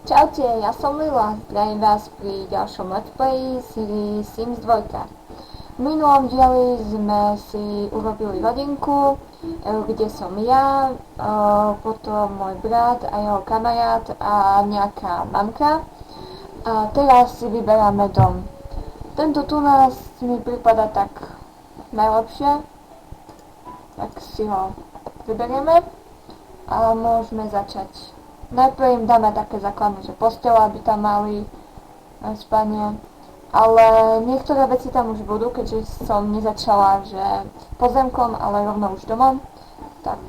Čaute, ja som Lila, zdravím vás pri ďalšom let's play sérii Sims 2. V minulom dieli sme si urobili rodinku, kde som ja, potom môj brat a jeho kamarát a nejaká mamka. A teraz si vyberáme dom. Tento tu nás mi prípada tak najlepšie, tak si ho vyberieme a môžeme začať. Najprv im dáme také základné, že posteľ, aby tam mali aj spanie, ale niektoré veci tam už budú, keďže som nezačala, že pozemkom, ale rovno už domom, tak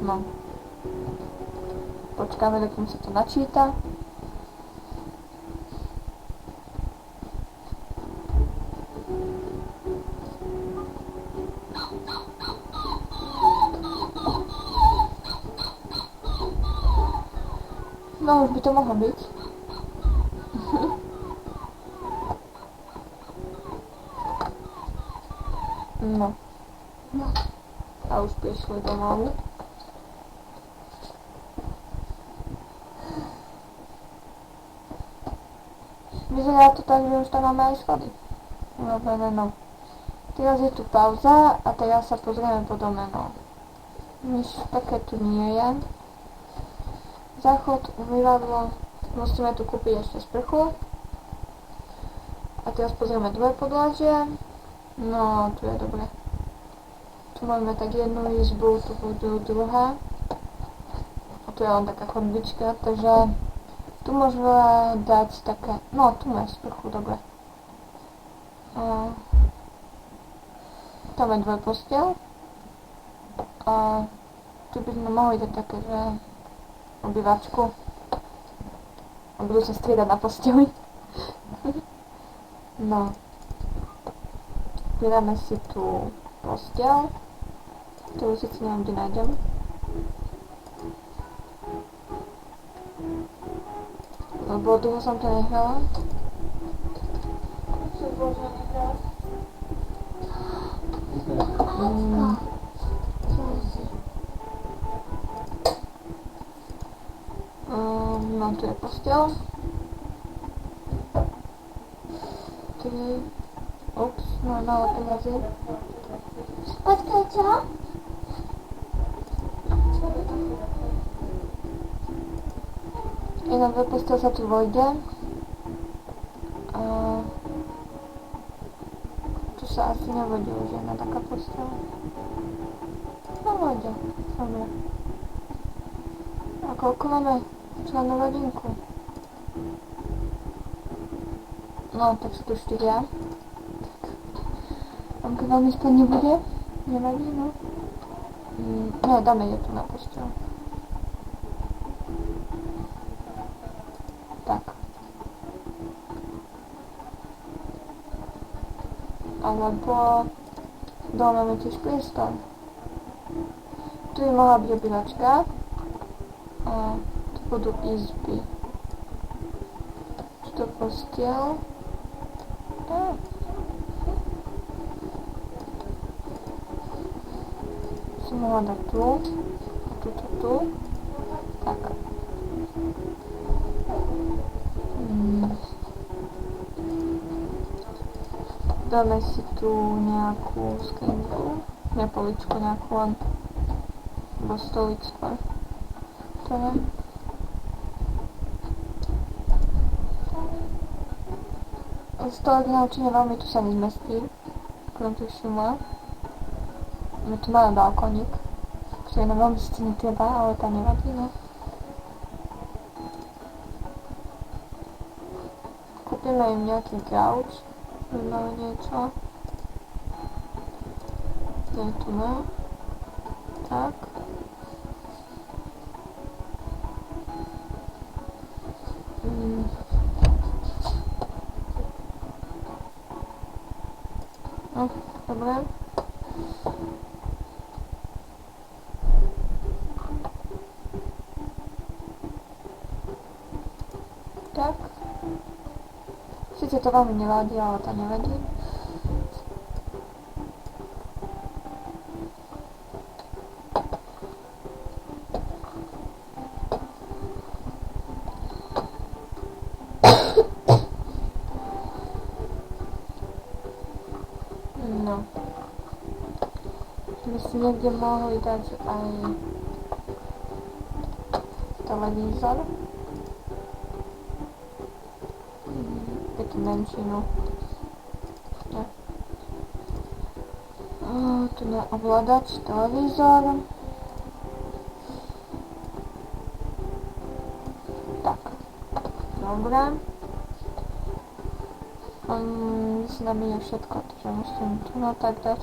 no, počkáme, dokým sa to načíta. No, už by to mohlo byť. No. A už prišli domov. Vyzerá to tak, že už tam máme aj schody. No. Teraz je tu pauza a teraz sa pozrieme po dome, no. Nič také tu nie je. Záchod, umývadlo, musíme tu kúpiť ešte sprchu. A teraz pozrieme druhé podlažie. No, tu je dobre. Tu máme tak jednu izbu, tu budú druhá. A tu je len taká chodbička, takže tu môžeme dať také, no tu máme sprchu, dobre. Tam je dve posteľ. A tu by sme mohli dať také, že obývačku. A budú sa striedať na posteli. No. Pridáme si tu posteľ, ktorú síce neviem, kde nájdem. Lebo dlho som to nehrala. No, tu je posteľ. Ups, mám málo peniazy. Počkaj, čo? Jedna dve posteľ sa tu vojde. Tu sa asi nevodí už jedna taká posteľ. No vojde, dobre. A koľko máme členov rodinku? No, tak sú tu 4. Mamka veľmi spať nebude? Nevadí, no? No, dáme je tu na posteľ. Tak. Alebo dole máme tiež priestor. Tu by mohla byť obývačka. A tu budú izby. Tu to posteľ. Som mohla dať tu. A tu. Tak. Dáme si tu nejakú skrinku. Nie poličku, nejakú len. Alebo stolík skôr. To je. Stolík na určite veľmi tu sa nezmestí. Ktorým tu všimla. My tu máme balkónik, ktorý nám veľmi síce netreba, ale tam nevadí, no. Kúpime im nejaký gauč, máme niečo. Je tu, no. Tak. No, dobre. Tak. Sice to veľmi nevadí, ale to nevadí. by si niekde mohli dať aj televízor. Takú menšinu. Ja. Tu na ovládač, televízor. Tak. Dobre. Si nabíja všetko, takže musím tu na tak dať.